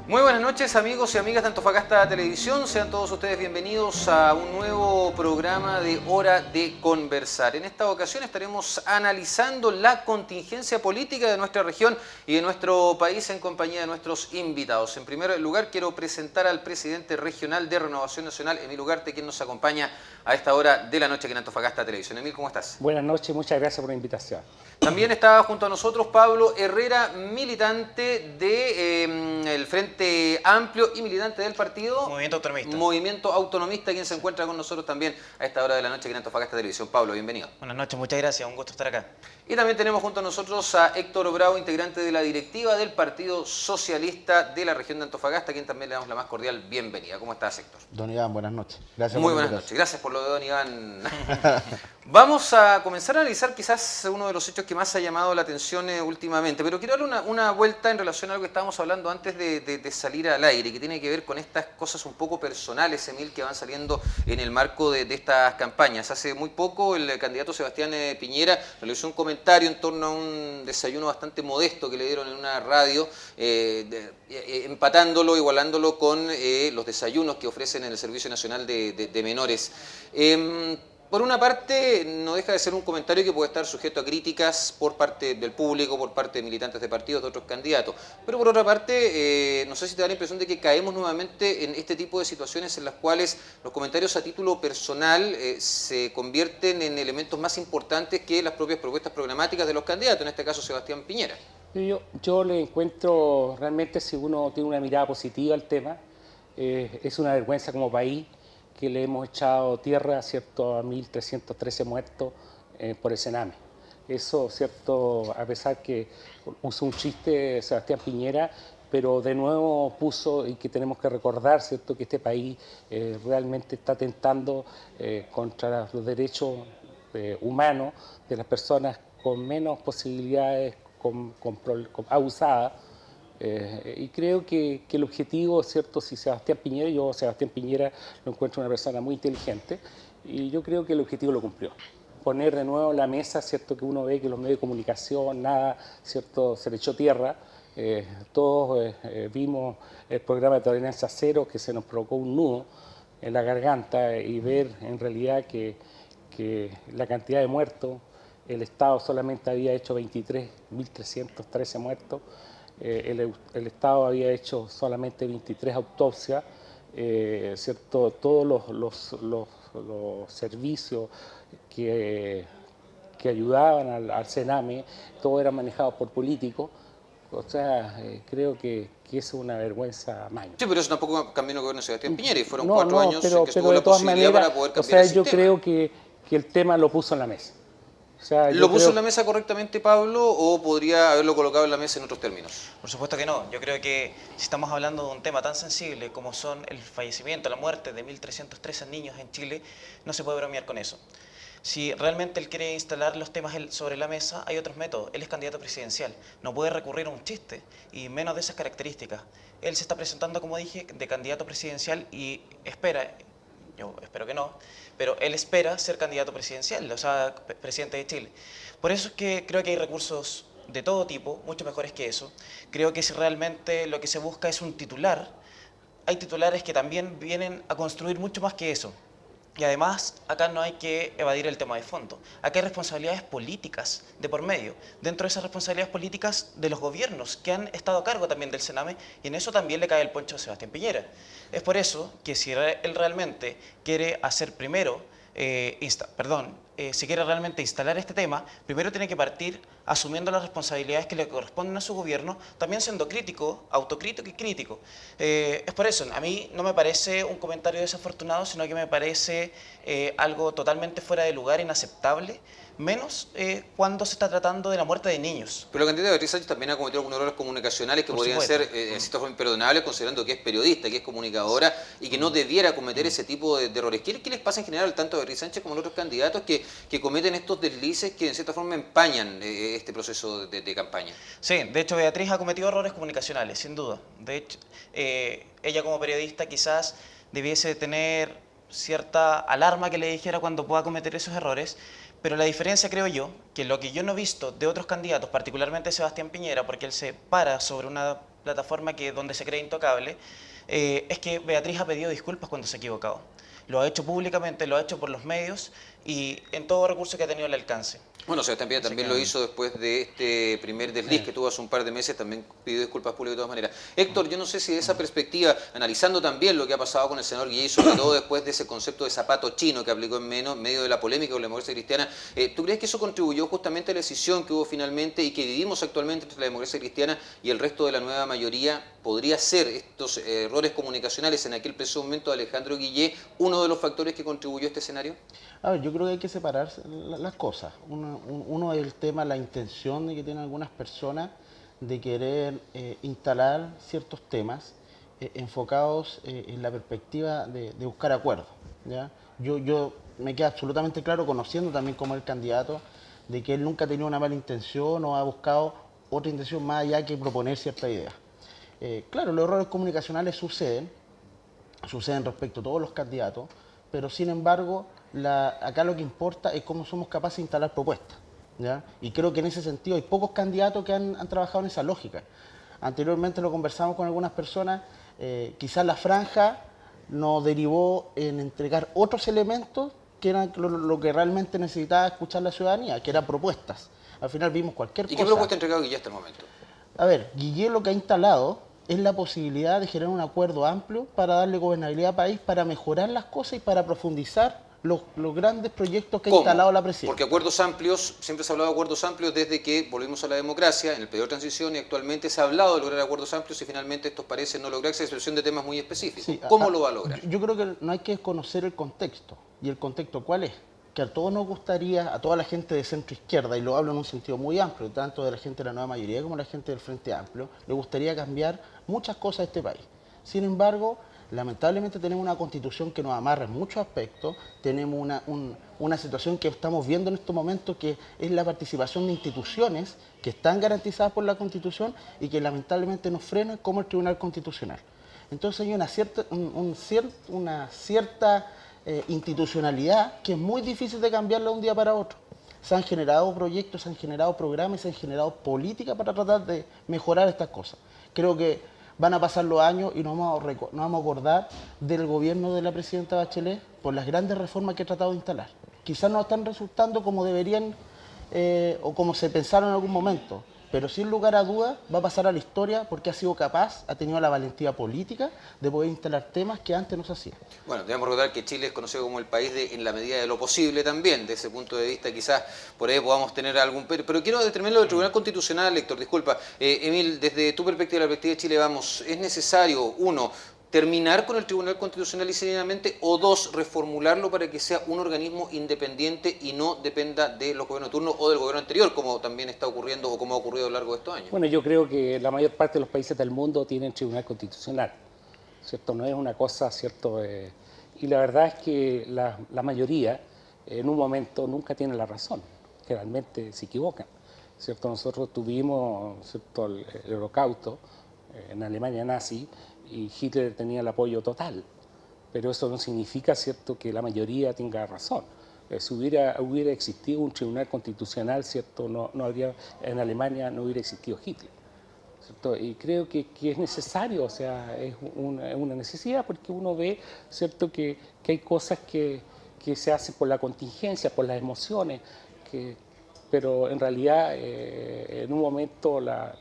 Muy buenas noches, amigos y amigas de Antofagasta Televisión. Sean todos ustedes bienvenidos a un nuevo programa de Hora de Conversar. En esta ocasión estaremos analizando la contingencia política de nuestra región y de nuestro país en compañía de nuestros invitados. En primer lugar, quiero presentar al presidente regional de Renovación Nacional, Emil Ugarte, quien nos acompaña a esta hora de la noche aquí en Antofagasta Televisión. Emil, ¿cómo estás? Buenas noches, muchas gracias por la invitación. También está junto a nosotros Pablo Herrera, militante del Frente Amplio y militante del partido Movimiento Autonomista, quien se encuentra con nosotros también a esta hora de la noche aquí en Antofagasta Televisión. Pablo, bienvenido. Buenas noches, muchas gracias, un gusto estar acá. Y también tenemos junto a nosotros a Héctor Bravo, integrante de la directiva del Partido Socialista de la región de Antofagasta, a quien también le damos la más cordial bienvenida. ¿Cómo estás, Héctor? Don Iván, buenas noches. Gracias. Muy buenas noches. Gracias por lo de don Iván. Vamos a comenzar a analizar quizás uno de los hechos que más ha llamado la atención últimamente, pero quiero dar una vuelta en relación a algo que estábamos hablando antes de salir al aire, que tiene que ver con estas cosas un poco personales, Emil, que van saliendo en el marco de estas campañas. Hace muy poco el candidato Sebastián Piñera realizó un comentario en torno a un desayuno bastante modesto que le dieron en una radio, empatándolo, igualándolo con los desayunos que ofrecen en el Servicio Nacional de Menores. Por una parte, no deja de ser un comentario que puede estar sujeto a críticas por parte del público, por parte de militantes de partidos, de otros candidatos. Pero por otra parte, no sé si te da la impresión de que caemos nuevamente en este tipo de situaciones en las cuales los comentarios a título personal se convierten en elementos más importantes que las propias propuestas programáticas de los candidatos, en este caso Sebastián Piñera. Yo le encuentro realmente, si uno tiene una mirada positiva al tema, es una vergüenza como país que le hemos echado tierra, ¿cierto?, a 1.313 muertos por el Sename. Eso, ¿cierto?, a pesar que puso un chiste Sebastián Piñera, pero de nuevo puso, y que tenemos que recordar, ¿cierto?, que este país realmente está atentando contra los derechos humanos de las personas con menos posibilidades, abusadas. Y creo que el objetivo, ¿cierto? Si Sebastián Piñera lo encuentro una persona muy inteligente, y yo creo que el objetivo lo cumplió. Poner de nuevo en la mesa, ¿cierto? Que uno ve que los medios de comunicación, nada, ¿cierto? Se le echó tierra. Todos vimos el programa de Tolerancia Cero, que se nos provocó un nudo en la garganta, y ver en realidad que la cantidad de muertos, el Estado solamente había hecho 23.313 muertos. El Estado había hecho solamente 23 autopsias, ¿cierto? Todos los servicios que ayudaban al Sename, todo era manejado por políticos. O sea, creo que es una vergüenza mayor. Sí, pero eso tampoco cambió el gobierno de Sebastián Piñera y fueron 4 años en que estuvo de la todas posibilidad maneras, para poder cambiar el yo sistema. creo que el tema lo puso en la mesa. O sea, ¿Lo puso en la mesa correctamente, Pablo, o podría haberlo colocado en la mesa en otros términos? Por supuesto que no. Yo creo que si estamos hablando de un tema tan sensible como son el fallecimiento, la muerte de 1.313 niños en Chile, no se puede bromear con eso. Si realmente él quiere instalar los temas sobre la mesa, hay otros métodos. Él es candidato presidencial, no puede recurrir a un chiste, y menos de esas características. Él se está presentando, como dije, de candidato presidencial y espera, yo espero que no, pero él espera ser candidato presidencial, o sea, presidente de Chile. Por eso es que creo que hay recursos de todo tipo, mucho mejores que eso. Creo que si realmente lo que se busca es un titular, hay titulares que también vienen a construir mucho más que eso. Y además, acá no hay que evadir el tema de fondo. Acá hay responsabilidades políticas de por medio. Dentro de esas responsabilidades políticas de los gobiernos que han estado a cargo también del Sename, y en eso también le cae el poncho a Sebastián Piñera. Es por eso que si él realmente quiere hacer primero, si quiere realmente instalar este tema, primero tiene que partir asumiendo las responsabilidades que le corresponden a su gobierno, también siendo crítico, autocrítico y crítico. Es por eso, a mí no me parece un comentario desafortunado, sino que me parece algo totalmente fuera de lugar, inaceptable, menos cuando se está tratando de la muerte de niños. Pero la candidata Beatriz Sánchez también ha cometido algunos errores comunicacionales que podrían ser en cierta forma imperdonables, considerando que es periodista, que es comunicadora y que no debiera cometer ese tipo de errores. ¿Qué les pasa en general tanto a Beatriz Sánchez como a los otros candidatos que cometen estos deslices que en cierta forma empañan este proceso de campaña? Sí, de hecho Beatriz ha cometido errores comunicacionales, sin duda. De hecho, ella como periodista quizás debiese tener cierta alarma que le dijera cuando pueda cometer esos errores. Pero la diferencia, creo yo, que lo que yo no he visto de otros candidatos, particularmente Sebastián Piñera, porque él se para sobre una plataforma donde se cree intocable, es que Beatriz ha pedido disculpas cuando se ha equivocado. Lo ha hecho públicamente, lo ha hecho por los medios y en todo recurso que ha tenido al alcance. Bueno, Sebastián Piñera también lo hizo después de este primer desliz que tuvo hace un par de meses, también pidió disculpas públicas de todas maneras. Héctor, yo no sé si de esa perspectiva, analizando también lo que ha pasado con el senador Guillé, sobre todo después de ese concepto de zapato chino que aplicó en medio de la polémica con la democracia cristiana, ¿tú crees que eso contribuyó justamente a la decisión que hubo finalmente y que vivimos actualmente entre la democracia cristiana y el resto de la nueva mayoría? ¿Podría ser estos errores comunicacionales en aquel preciso momento de Alejandro Guillé uno de los factores que contribuyó a este escenario? A ver, yo creo que hay que separar las cosas. Uno es el tema, la intención de que tienen algunas personas de querer instalar ciertos temas enfocados en la perspectiva de buscar acuerdos, ¿ya? Yo me queda absolutamente claro, conociendo también como el candidato, de que él nunca ha tenido una mala intención o ha buscado otra intención más allá que proponer cierta idea. Claro, los errores comunicacionales suceden respecto a todos los candidatos, pero sin embargo, acá lo que importa es cómo somos capaces de instalar propuestas, ¿ya? Y creo que en ese sentido hay pocos candidatos que han trabajado en esa lógica. Anteriormente lo conversamos con algunas personas, quizás la franja nos derivó en entregar otros elementos que eran lo que realmente necesitaba escuchar la ciudadanía, que eran propuestas. Al final vimos cualquier cosa. ¿Y qué propuesta ha entregado Guillé hasta el momento? A ver, Guillé lo que ha instalado es la posibilidad de generar un acuerdo amplio para darle gobernabilidad al país, para mejorar las cosas y para profundizar los grandes proyectos que ha instalado la presidencia. Porque acuerdos amplios, siempre se ha hablado de acuerdos amplios desde que volvimos a la democracia, en el periodo de transición, y actualmente se ha hablado de lograr acuerdos amplios y finalmente estos parecen no lograrse a excepción de temas muy específicos. Sí, ¿cómo lo va a lograr? Yo creo que no hay que desconocer el contexto. ¿Y el contexto cuál es? Que a todos nos gustaría, a toda la gente de centro izquierda, y lo hablo en un sentido muy amplio, tanto de la gente de la nueva mayoría como de la gente del Frente Amplio, le gustaría cambiar muchas cosas de este país. Sin embargo, lamentablemente tenemos una constitución que nos amarra en muchos aspectos, tenemos una situación que estamos viendo en estos momentos, que es la participación de instituciones que están garantizadas por la constitución y que lamentablemente nos frenan, como el Tribunal Constitucional. Entonces hay una cierta institucionalidad que es muy difícil de cambiarla de un día para otro. Se han generado proyectos, se han generado programas, se han generado políticas para tratar de mejorar estas cosas. Creo que van a pasar los años y nos vamos a acordar del gobierno de la presidenta Bachelet por las grandes reformas que ha tratado de instalar. Quizás no están resultando como deberían o como se pensaron en algún momento, pero sin lugar a dudas va a pasar a la historia porque ha sido capaz, ha tenido la valentía política de poder instalar temas que antes no se hacían. Bueno, debemos recordar que Chile es conocido como el país en la medida de lo posible también, de ese punto de vista quizás por ahí podamos tener algún... Pero quiero determinar lo del Tribunal Constitucional, Héctor, disculpa. Emil, desde tu perspectiva, la perspectiva de Chile, vamos, ¿es necesario, uno, terminar con el Tribunal Constitucional y serenamente, o dos, reformularlo para que sea un organismo independiente y no dependa de los gobiernos de turno o del gobierno anterior, como también está ocurriendo o como ha ocurrido a lo largo de estos años? Bueno, yo creo que la mayor parte de los países del mundo tienen Tribunal Constitucional, ¿cierto? No es una cosa, ¿cierto? Y la verdad es que la mayoría en un momento nunca tiene la razón, generalmente se equivocan, ¿cierto? Nosotros tuvimos, ¿cierto?, el Holocausto en Alemania nazi, y Hitler tenía el apoyo total, pero eso no significa, ¿cierto?, que la mayoría tenga razón. Si hubiera existido un tribunal constitucional, ¿cierto?, no habría, en Alemania no hubiera existido Hitler, ¿cierto? Y creo que es necesario, o sea, es una necesidad porque uno ve, ¿cierto?, que hay cosas que se hacen por la contingencia, por las emociones, pero en realidad en un momento la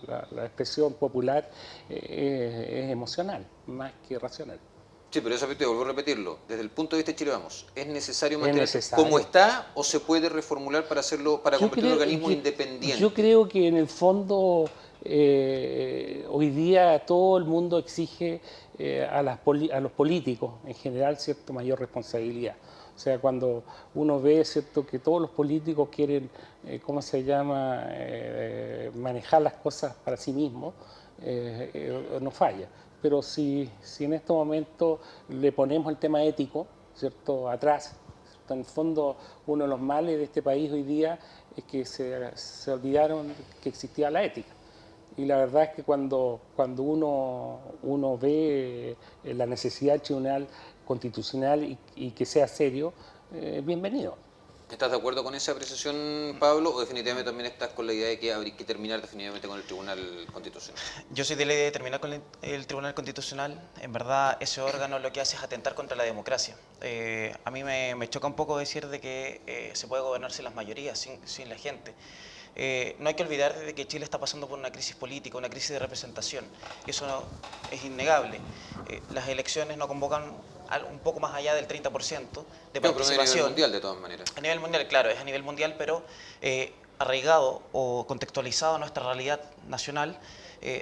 expresión popular es emocional, más que racional. Sí, pero eso te vuelvo a repetirlo. Desde el punto de vista de Chile, vamos, ¿es necesario mantener como está o se puede reformular para hacerlo, para convertirlo en un organismo independiente? Yo creo que en el fondo hoy día todo el mundo exige a los políticos en general, ¿cierto?, mayor responsabilidad. O sea, cuando uno ve, ¿cierto?, que todos los políticos quieren, ¿cómo se llama?, manejar las cosas para sí mismos, no falla. Pero si en este momento le ponemos el tema ético, ¿cierto?, atrás, ¿cierto?, en el fondo uno de los males de este país hoy día es que se olvidaron que existía la ética. Y la verdad es que cuando uno ve la necesidad del Tribunal Constitucional y que sea serio, bienvenido. ¿Estás de acuerdo con esa apreciación, Pablo, o definitivamente también estás con la idea de que habría que terminar definitivamente con el Tribunal Constitucional? Yo soy de la idea de terminar con el Tribunal Constitucional. En verdad, ese órgano lo que hace es atentar contra la democracia. A mí me choca un poco decir de que se puede gobernar sin las mayorías, sin la gente. No hay que olvidar de que Chile está pasando por una crisis política, una crisis de representación. Y eso es innegable. Las elecciones no convocan un poco más allá del 30% de Pero a nivel participación. mundial, de todas maneras. A nivel mundial, claro, es a nivel mundial, pero arraigado o contextualizado a nuestra realidad nacional,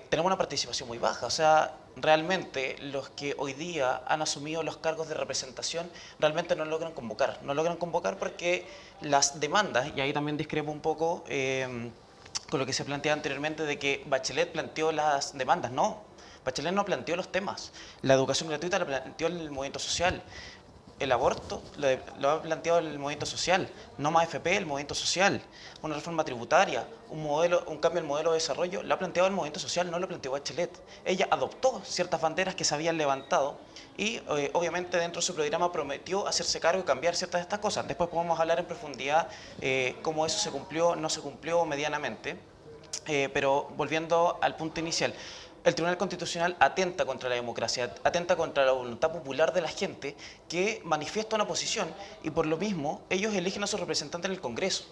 tenemos una participación muy baja. O sea, realmente los que hoy día han asumido los cargos de representación realmente no logran convocar. No logran convocar porque las demandas, y ahí también discrepo un poco con lo que se planteaba anteriormente de que Bachelet planteó las demandas. No, Bachelet no planteó los temas. La educación gratuita la planteó el movimiento social. El aborto lo ha planteado el movimiento social. No más FP, el movimiento social. Una reforma tributaria, un cambio del modelo de desarrollo, lo ha planteado el movimiento social, no lo planteó Bachelet. Ella adoptó ciertas banderas que se habían levantado y obviamente dentro de su programa prometió hacerse cargo y cambiar ciertas de estas cosas. Después podemos hablar en profundidad cómo eso se cumplió, no se cumplió medianamente. Pero volviendo al punto inicial, el Tribunal Constitucional atenta contra la democracia, atenta contra la voluntad popular de la gente que manifiesta una posición y por lo mismo ellos eligen a sus representantes en el Congreso.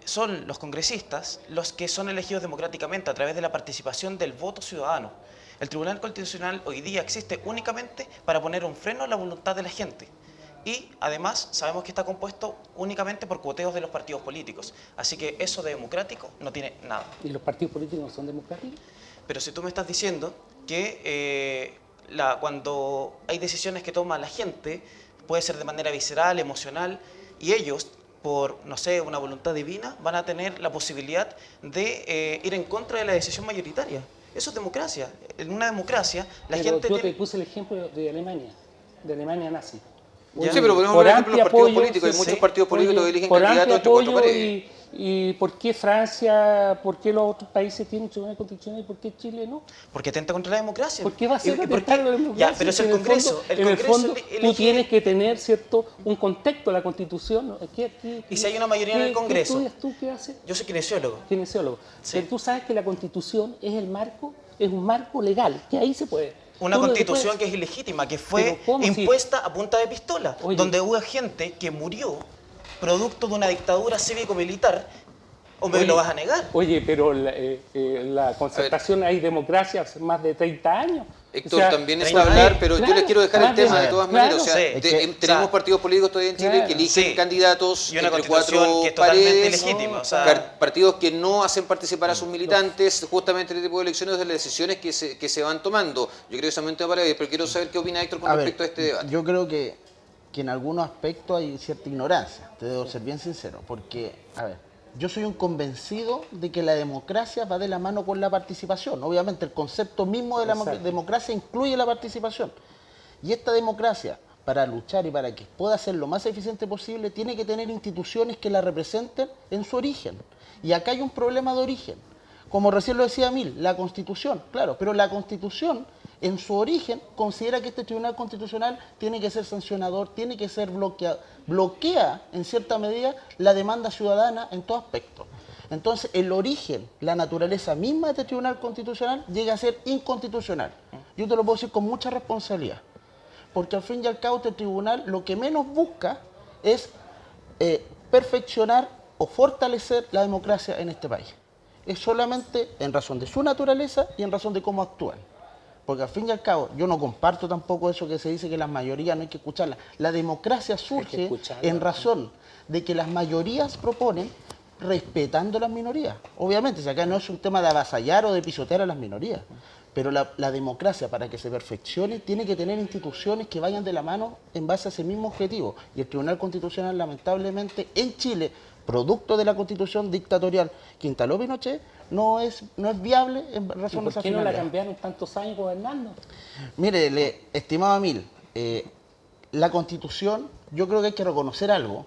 Son los congresistas los que son elegidos democráticamente a través de la participación del voto ciudadano. El Tribunal Constitucional hoy día existe únicamente para poner un freno a la voluntad de la gente. Y además sabemos que está compuesto únicamente por cuoteos de los partidos políticos. Así que eso de democrático no tiene nada. ¿Y los partidos políticos no son democráticos? Pero si tú me estás diciendo que cuando hay decisiones que toma la gente, puede ser de manera visceral, emocional, y ellos, por, no sé, una voluntad divina, van a tener la posibilidad de ir en contra de la decisión mayoritaria. Eso es democracia. En una democracia, la gente Yo tiene... te puse el ejemplo de Alemania nazi. Sí, pero podemos ver, por ejemplo, los partidos políticos. Hay muchos partidos políticos que eligen candidatos entre cuatro paredes. ¿Y por qué Francia, por qué los otros países tienen tribunal constitucional y por qué Chile no? Porque atenta contra la democracia. ¿Por qué va a ser atentar la democracia? Ya, pero es el Congreso. En el fondo, tú tienes que tener, ¿cierto?, un contexto de la Constitución. ¿Y si hay una mayoría en el Congreso? ¿Qué estudias tú? ¿Qué haces? Yo soy kinesiólogo. Kinesiólogo. Sí. Pero tú sabes que la Constitución es el marco, es un marco legal, que ahí se puede... Una constitución que es ilegítima, que fue impuesta a punta de pistola, donde hubo gente que murió producto de una dictadura cívico-militar. ¿O me lo vas a negar? Oye, pero la concertación hay democracia hace más de 30 años. Héctor, o sea, también es hablar, pero yo les quiero dejar el tema de todas maneras. O sea, tenemos partidos políticos todavía en Chile que eligen candidatos y una entre cuatro que paredes, legítima, partidos que no hacen participar a sus militantes, justamente en este tipo de elecciones de las decisiones que se van tomando. Yo creo que ese momento para pero quiero saber qué opina Héctor con respecto a este debate. Yo creo que en algunos aspectos hay cierta ignorancia, te debo ser bien sincero, porque, a ver, yo soy un convencido de que la democracia va de la mano con la participación. Obviamente el concepto mismo de la democracia incluye la participación. Y esta democracia, para luchar y para que pueda ser lo más eficiente posible, tiene que tener instituciones que la representen en su origen. Y acá hay un problema de origen. Como recién lo decía Emil, la Constitución, claro, pero la Constitución en su origen considera que este Tribunal Constitucional tiene que ser sancionador, tiene que ser bloquea en cierta medida la demanda ciudadana en todo aspecto. Entonces el origen, la naturaleza misma de este Tribunal Constitucional llega a ser inconstitucional. Yo te lo puedo decir con mucha responsabilidad, porque al fin y al cabo este tribunal lo que menos busca es perfeccionar o fortalecer la democracia en este país. Es solamente en razón de su naturaleza y en razón de cómo actúan. Porque al fin y al cabo, yo no comparto tampoco eso que se dice que las mayorías no hay que escucharlas. La democracia surge en razón de que las mayorías proponen respetando las minorías. Obviamente, si acá no es un tema de avasallar o de pisotear a las minorías, pero la democracia, para que se perfeccione, tiene que tener instituciones que vayan de la mano en base a ese mismo objetivo. Y el Tribunal Constitucional, lamentablemente, en Chile, producto de la Constitución dictatorial que instaló Pinochet, no es viable en razón de esa finalidad. ¿Por qué no la cambiaron tantos años gobernando? Mire, estimado Emil, la Constitución, yo creo que hay que reconocer algo,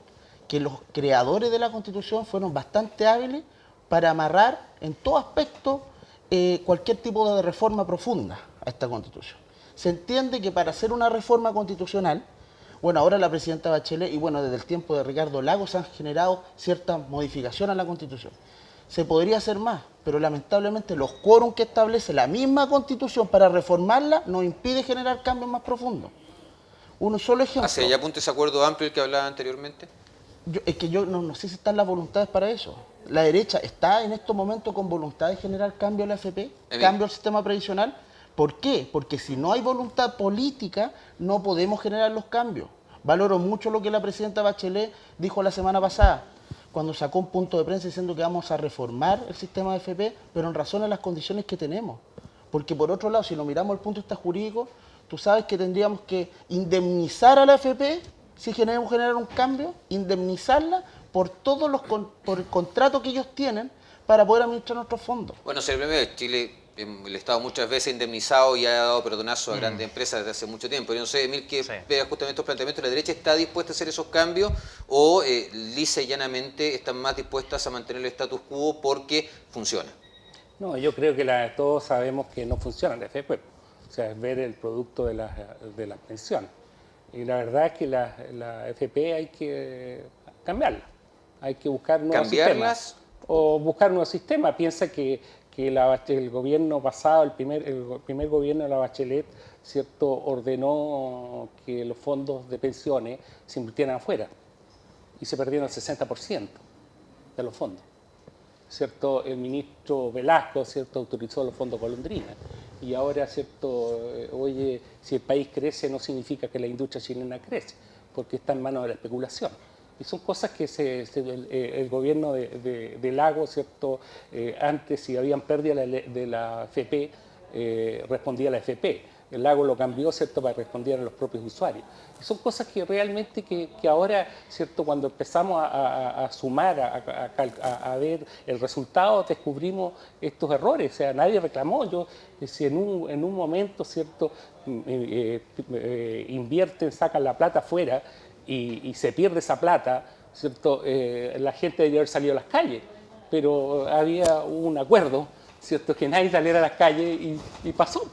que los creadores de la Constitución fueron bastante hábiles para amarrar en todo aspecto cualquier tipo de reforma profunda a esta Constitución. Se entiende que para hacer una reforma constitucional, Bueno, ahora la presidenta Bachelet y bueno, desde el tiempo de Ricardo Lagos se han generado ciertas modificaciones a la Constitución. Se podría hacer más, pero lamentablemente los quórum que establece la misma Constitución para reformarla nos impide generar cambios más profundos. Un solo ejemplo. ¿Hacia allá apunta ese acuerdo amplio del que hablaba anteriormente? Es que yo no sé si están las voluntades para eso. La derecha está en estos momentos con voluntad de generar cambio a la AFP, cambio al sistema previsional. ¿Por qué? Porque si no hay voluntad política, no podemos generar los cambios. Valoro mucho lo que la presidenta Bachelet dijo la semana pasada, cuando sacó un punto de prensa diciendo que vamos a reformar el sistema de AFP, pero en razón a las condiciones que tenemos. Porque por otro lado, si lo miramos desde el punto de vista jurídico, tú sabes que tendríamos que indemnizar a la AFP si queremos generar un cambio, indemnizarla por todos por el contrato que ellos tienen para poder administrar nuestros fondos. Bueno, se ve Chile, el Estado muchas veces ha indemnizado y ha dado perdonazo a grandes empresas desde hace mucho tiempo. Yo no sé, Emil, que vea justamente estos planteamientos. ¿La derecha está dispuesta a hacer esos cambios o lisa y llanamente están más dispuestas a mantener el status quo porque funciona? No, yo creo que todos sabemos que no funciona la AFP. O sea, es ver el producto de la pensión. Y la verdad es que la AFP hay que cambiarla. Hay que buscar nuevos sistemas. O buscar nuevos sistemas. Piensa que el gobierno pasado, el primer gobierno de la Bachelet, ¿cierto?, ordenó que los fondos de pensiones se invirtieran afuera. Y se perdieron el 60% de los fondos. ¿Cierto? El ministro Velasco, ¿cierto?, autorizó los fondos Golondrina. Y ahora, ¿cierto?, oye, si el país crece no significa que la industria chilena crece, porque está en manos de la especulación. Y son cosas que el gobierno de Lagos, ¿cierto?, antes si habían pérdida de la AFP, respondía a la AFP. El Lago lo cambió, ¿cierto?, para responder a los propios usuarios. Y son cosas que realmente que ahora, ¿cierto?, cuando empezamos a sumar, a ver el resultado, descubrimos estos errores. O sea, nadie reclamó. Si en un momento, ¿cierto?, invierten, sacan la plata afuera y se pierde esa plata, ¿cierto?, la gente debería haber salido a las calles. Pero había un acuerdo, ¿cierto?, que nadie saliera a las calles y pasó.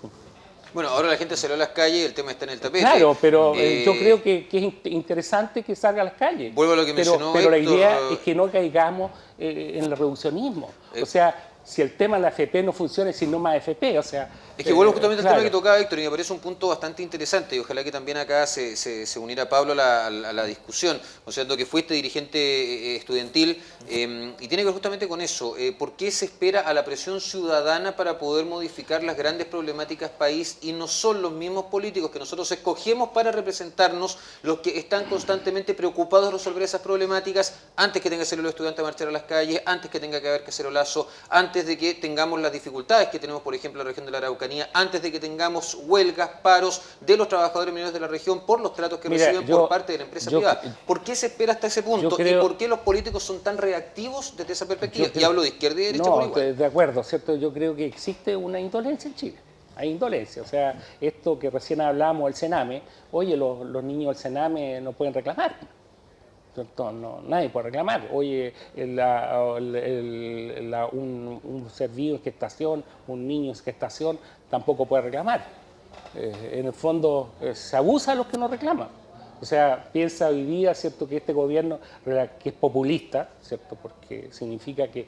Bueno, ahora la gente salió a las calles y el tema está en el tapete. Claro, pero yo creo que es interesante que salga a las calles. Vuelvo a lo que mencionó pero la Héctor. idea es que no caigamos en el reduccionismo. O sea, si el tema de la AFP no funciona, si no más AFP, o sea... Es que vuelvo justamente al tema que tocaba Héctor y me parece un punto bastante interesante y ojalá que también acá se uniera Pablo a la discusión, considerando que fuiste dirigente estudiantil y tiene que ver justamente con eso. ¿Por qué se espera a la presión ciudadana para poder modificar las grandes problemáticas país y no son los mismos políticos que nosotros escogemos para representarnos los que están constantemente preocupados de resolver esas problemáticas antes que tenga que ser los estudiantes a marchar a las calles, antes que tenga que haber cacerolazo, antes de que tengamos las dificultades que tenemos, por ejemplo, en la región de la Araucanía, antes de que tengamos huelgas, paros de los trabajadores menores de la región por los tratos que reciben por parte de la empresa privada? ¿Por qué se espera hasta ese punto? ¿Y por qué los políticos son tan reactivos desde esa perspectiva? Y hablo de izquierda y derecha por igual. De acuerdo, ¿cierto? Yo creo que existe una indolencia en Chile. Hay indolencia. O sea, esto que recién hablamos del Sename, oye, los niños del Sename no pueden reclamar. No, nadie puede reclamar. Oye, un ser vivo en gestación, un niño en gestación, tampoco puede reclamar. En el fondo, se abusa a los que no reclaman. O sea, piensa hoy día, ¿cierto?, que este gobierno, que es populista, ¿cierto?, porque significa que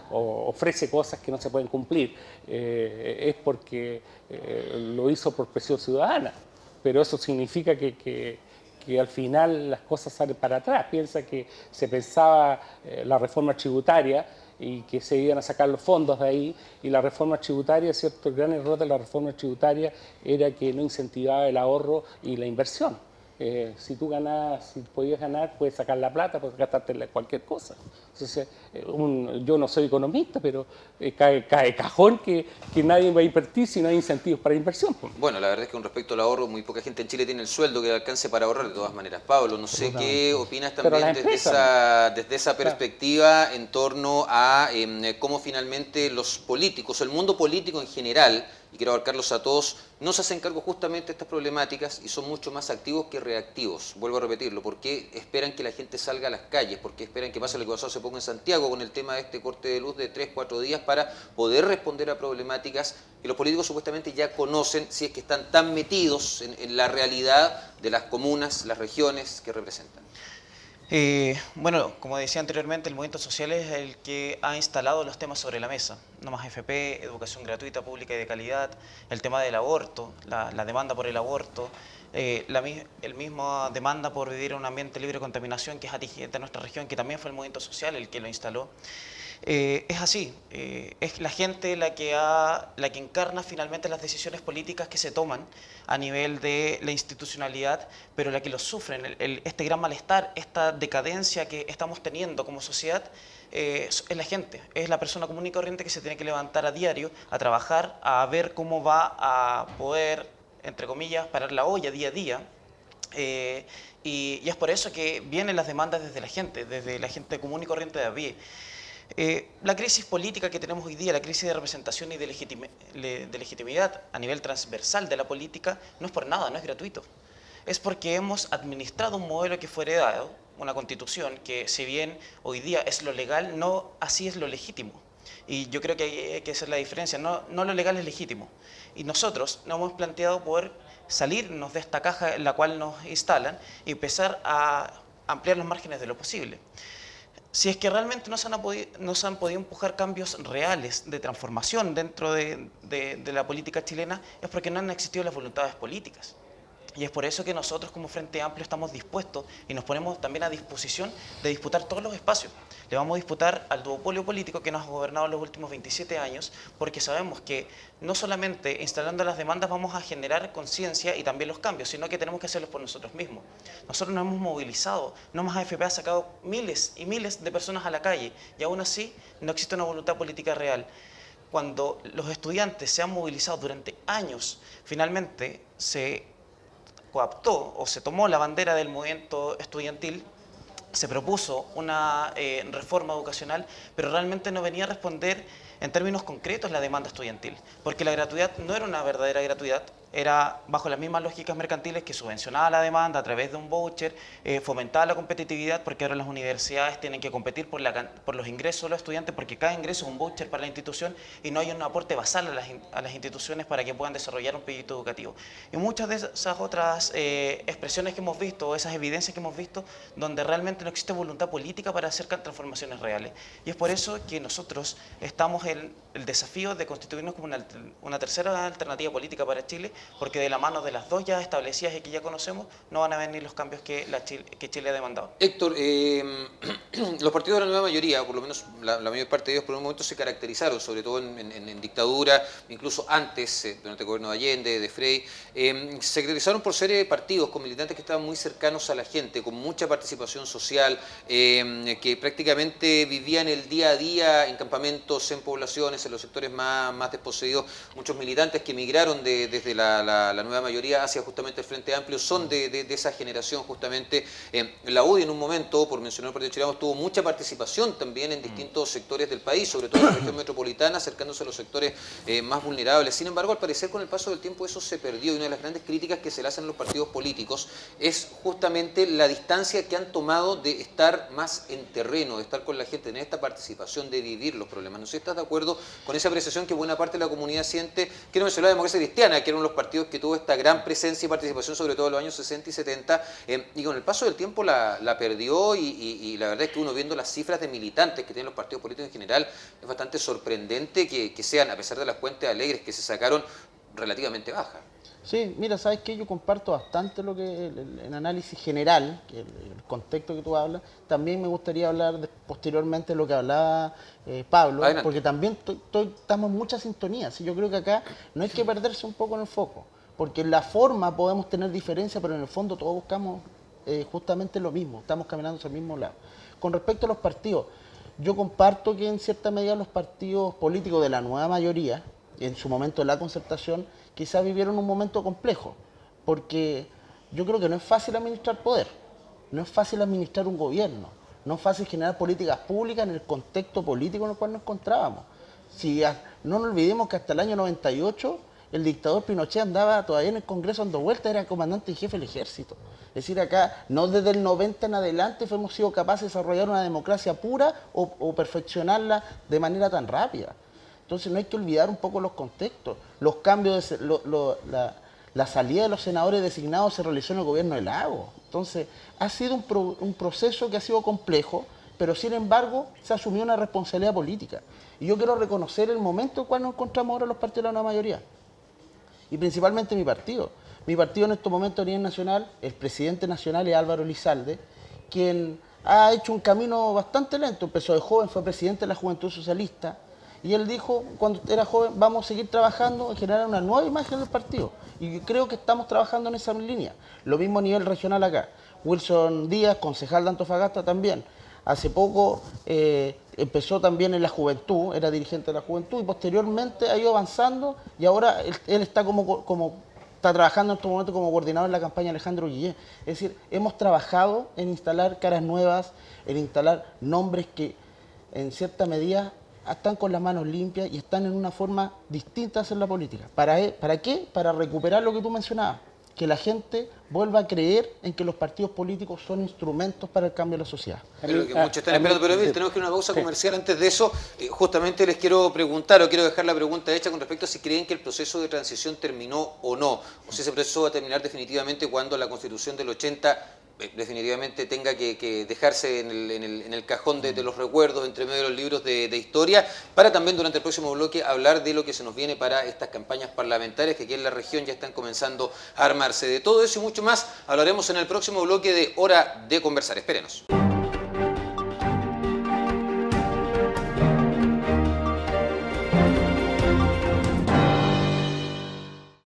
ofrece cosas que no se pueden cumplir, es porque lo hizo por presión ciudadana. Pero eso significa que al final las cosas salen para atrás. Piensa que se pensaba la reforma tributaria y que se iban a sacar los fondos de ahí, y la reforma tributaria, ¿cierto?, el gran error de la reforma tributaria era que no incentivaba el ahorro y la inversión. Si tú podías ganar, puedes sacar la plata, puedes gastarte cualquier cosa. Entonces, yo no soy economista, pero cae cajón que nadie va a invertir si no hay incentivos para inversión. Bueno, la verdad es que con respecto al ahorro, muy poca gente en Chile tiene el sueldo que alcance para ahorrar de todas maneras. Pablo, no sé qué opinas también desde esa perspectiva en torno a cómo finalmente los políticos, el mundo político en general, y quiero abarcarlos a todos, no se hacen cargo justamente de estas problemáticas y son mucho más activos que reactivos. Vuelvo a repetirlo, ¿por qué esperan que la gente salga a las calles? ¿Por qué esperan que pase lo que pasó hace poco en Santiago con el tema de este corte de luz de 3, 4 días para poder responder a problemáticas que los políticos supuestamente ya conocen, si es que están tan metidos en la realidad de las comunas, las regiones que representan. Bueno, como decía anteriormente, el movimiento social es el que ha instalado los temas sobre la mesa. No más FP, educación gratuita, pública y de calidad, el tema del aborto, la demanda por el aborto, el mismo demanda por vivir en un ambiente libre de contaminación que es atingente a nuestra región, que también fue el movimiento social el que lo instaló. Es así, es la gente la que encarna finalmente las decisiones políticas que se toman a nivel de la institucionalidad, pero la que lo sufren, este gran malestar, esta decadencia que estamos teniendo como sociedad, es la gente, es la persona común y corriente que se tiene que levantar a diario, a trabajar, a ver cómo va a poder, entre comillas, parar la olla día a día. Y es por eso que vienen las demandas desde la gente común y corriente de a pie. La crisis política que tenemos hoy día, la crisis de representación y de legitimidad a nivel transversal de la política, no es por nada, no es gratuito. Es porque hemos administrado un modelo que fue heredado, una constitución que, si bien hoy día es lo legal, no así es lo legítimo. Y yo creo que hay que hacer la diferencia, no lo legal es legítimo. Y nosotros nos hemos planteado poder salirnos de esta caja en la cual nos instalan y empezar a ampliar los márgenes de lo posible. Si es que realmente no se han podido empujar cambios reales de transformación dentro de la política chilena, es porque no han existido las voluntades políticas. Y es por eso que nosotros como Frente Amplio estamos dispuestos y nos ponemos también a disposición de disputar todos los espacios. Le vamos a disputar al duopolio político que nos ha gobernado los últimos 27 años, porque sabemos que no solamente instalando las demandas vamos a generar conciencia y también los cambios, sino que tenemos que hacerlos por nosotros mismos. Nosotros nos hemos movilizado, No Más AFP ha sacado miles y miles de personas a la calle y aún así no existe una voluntad política real. Cuando los estudiantes se han movilizado durante años, finalmente se coaptó o se tomó la bandera del movimiento estudiantil, se propuso una reforma educacional, pero realmente no venía a responder en términos concretos la demanda estudiantil, porque la gratuidad no era una verdadera gratuidad, era bajo las mismas lógicas mercantiles que subvencionaba la demanda a través de un voucher, fomentaba la competitividad, porque ahora las universidades tienen que competir por los ingresos de los estudiantes, porque cada ingreso es un voucher para la institución y no hay un aporte basal a las instituciones para que puedan desarrollar un proyecto educativo. Y muchas de esas otras expresiones que hemos visto, esas evidencias que hemos visto, donde realmente no existe voluntad política para hacer transformaciones reales. Y es por eso que nosotros estamos en el desafío de constituirnos como una tercera alternativa política para Chile, porque de la mano de las dos ya establecidas y que ya conocemos, no van a venir los cambios que Chile ha demandado. Héctor, los partidos de la nueva mayoría, o por lo menos la mayor parte de ellos, por un momento se caracterizaron, sobre todo en dictadura, incluso antes, durante el gobierno de Allende, de Frei, se caracterizaron por ser partidos con militantes que estaban muy cercanos a la gente, con mucha participación social, que prácticamente vivían el día a día en campamentos, en poblaciones, en los sectores más desposeídos. Muchos militantes que emigraron desde la nueva mayoría hacia justamente el Frente Amplio son de esa generación justamente. La UDI en un momento, por mencionar el Partido Chileno, tuvo mucha participación también en distintos sectores del país, sobre todo en la región metropolitana, acercándose a los sectores más vulnerables. Sin embargo, al parecer con el paso del tiempo eso se perdió y una de las grandes críticas que se le hacen a los partidos políticos es justamente la distancia que han tomado de estar más en terreno, de estar con la gente, tener esta participación, de vivir los problemas. No sé si estás de acuerdo con esa apreciación que buena parte de la comunidad siente. Quiero mencionar la democracia cristiana, que eran los partidos que tuvo esta gran presencia y participación, sobre todo en los años 60 y 70, y con el paso del tiempo la perdió y la verdad es que uno viendo las cifras de militantes que tienen los partidos políticos en general, es bastante sorprendente que sean, a pesar de las cuentas alegres que se sacaron, relativamente bajas. Sí, mira, ¿sabes qué? Yo comparto bastante lo que el análisis general, que el contexto que tú hablas. También me gustaría hablar posteriormente de lo que hablaba Pablo, Adelante. porque también estamos en mucha sintonía. ¿Sí? Yo creo que acá no hay que perderse un poco en el foco, porque en la forma podemos tener diferencias, pero en el fondo todos buscamos justamente lo mismo, estamos caminando hacia el mismo lado. Con respecto a los partidos, yo comparto que en cierta medida los partidos políticos de la nueva mayoría, en su momento de la concertación, quizás vivieron un momento complejo, porque yo creo que no es fácil administrar poder, no es fácil administrar un gobierno, no es fácil generar políticas públicas en el contexto político en el cual nos encontrábamos. No nos olvidemos que hasta el año 98 el dictador Pinochet andaba todavía en el Congreso dando vueltas, era comandante y jefe del ejército. Es decir, acá no desde el 90 en adelante hemos sido capaces de desarrollar una democracia pura o perfeccionarla de manera tan rápida. Entonces no hay que olvidar un poco los contextos. Los cambios, la salida de los senadores designados se realizó en el gobierno de Lagos. Entonces ha sido un proceso que ha sido complejo, pero sin embargo se asumió una responsabilidad política. Y yo quiero reconocer el momento en el cual nos encontramos ahora los partidos de la nueva mayoría. Y principalmente mi partido. Mi partido en estos momentos a nivel nacional, el presidente nacional es Álvaro Elizalde, quien ha hecho un camino bastante lento. Empezó de joven, fue presidente de la Juventud Socialista, y él dijo, cuando era joven, vamos a seguir trabajando en generar una nueva imagen del partido. Y creo que estamos trabajando en esa línea. Lo mismo a nivel regional acá. Wilson Díaz, concejal de Antofagasta también. Hace poco empezó también en la juventud, era dirigente de la juventud, y posteriormente ha ido avanzando, y ahora él está está trabajando en este momento como coordinador en la campaña Alejandro Guillén. Es decir, hemos trabajado en instalar caras nuevas, en instalar nombres que en cierta medida están con las manos limpias y están en una forma distinta de hacer la política. ¿Para qué? Para recuperar lo que tú mencionabas, que la gente vuelva a creer en que los partidos políticos son instrumentos para el cambio de la sociedad. Es lo que muchos están esperando, pero tenemos que ir a una pausa comercial. Antes de eso, justamente les quiero preguntar, o quiero dejar la pregunta hecha con respecto a si creen que el proceso de transición terminó o no, o si ese proceso va a terminar definitivamente cuando la Constitución del 80 definitivamente tenga que dejarse en el cajón de los recuerdos, entre medio de los libros de historia, para también durante el próximo bloque hablar de lo que se nos viene para estas campañas parlamentarias que aquí en la región ya están comenzando a armarse. De todo eso y mucho más hablaremos en el próximo bloque de Hora de Conversar. Espérenos.